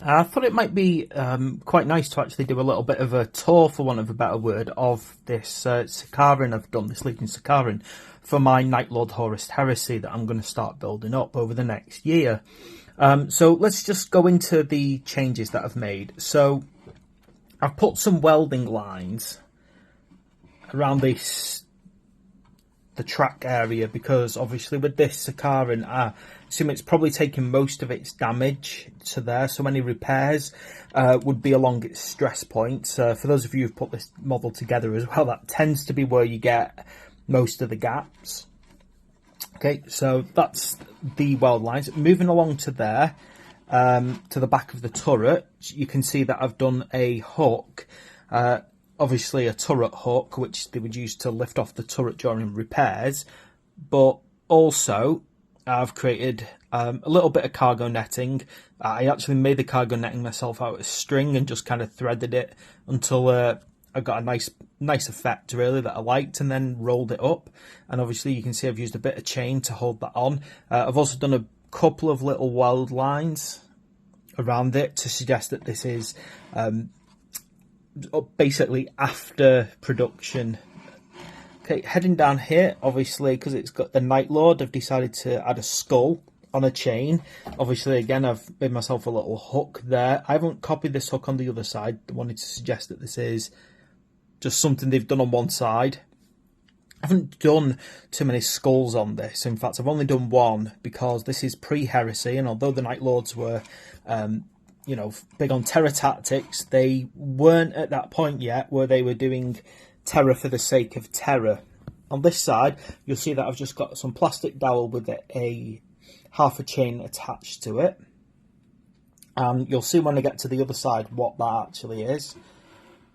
I thought it might be quite nice to actually do a little bit of a tour, for want of a better word, of this Sicaran I've done, this Legion Sicaran, for my Night Lord Horus Heresy that I'm going to start building up over the next year. So let's just go into the changes that I've made. So I've put some welding lines around the track area, because obviously with this Sicaran, I assume it's probably taking most of its damage to there, so any repairs would be along its stress points. For those of you who've put this model together as well, that tends to be where you get most of the gaps. Okay, so that's the weld lines. Moving along to there, to the back of the turret, you can see that I've done a hook, obviously a turret hook, which they would use to lift off the turret during repairs, but also I've created a little bit of cargo netting. I actually made the cargo netting myself out of string and just kind of threaded it until I got a nice effect, really, that I liked, and then rolled it up. And obviously you can see I've used a bit of chain to hold that on. I've also done a couple of little weld lines around it to suggest that this is basically after production. Okay, heading down here, obviously, because it's got the Night Lord, I've decided to add a skull on a chain. Obviously, again, I've made myself a little hook there. I haven't copied this hook on the other side. I wanted to suggest that this is just something they've done on one side. I haven't done too many skulls on this. In fact, I've only done one, because this is pre-heresy, and although the Night Lords were you know, big on terror tactics, they weren't at that point yet where they were doing terror for the sake of terror. On this side, you'll see that I've just got some plastic dowel with a half a chain attached to it. And you'll see when I get to the other side what that actually is.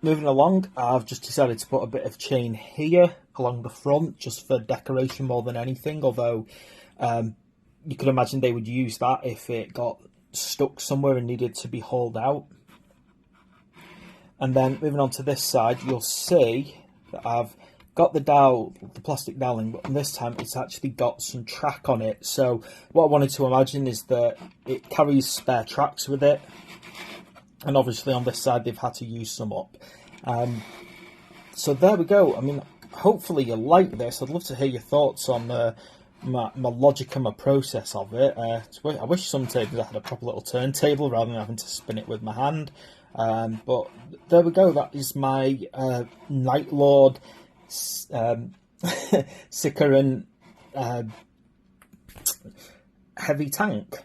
Moving along, I've just decided to put a bit of chain here along the front, just for decoration more than anything, although you could imagine they would use that if it got stuck somewhere and needed to be hauled out. And then moving on to this side, you'll see that I've got the plastic doweling, but this time it's actually got some track on it. So what I wanted to imagine is that it carries spare tracks with it, and obviously on this side they've had to use some up. So there we go. I mean, hopefully you like this. I'd love to hear your thoughts on my logic and my process of it. I wish some tables I had a proper little turntable rather than having to spin it with my hand. But there we go. That is my Night Lord Sicaran heavy tank.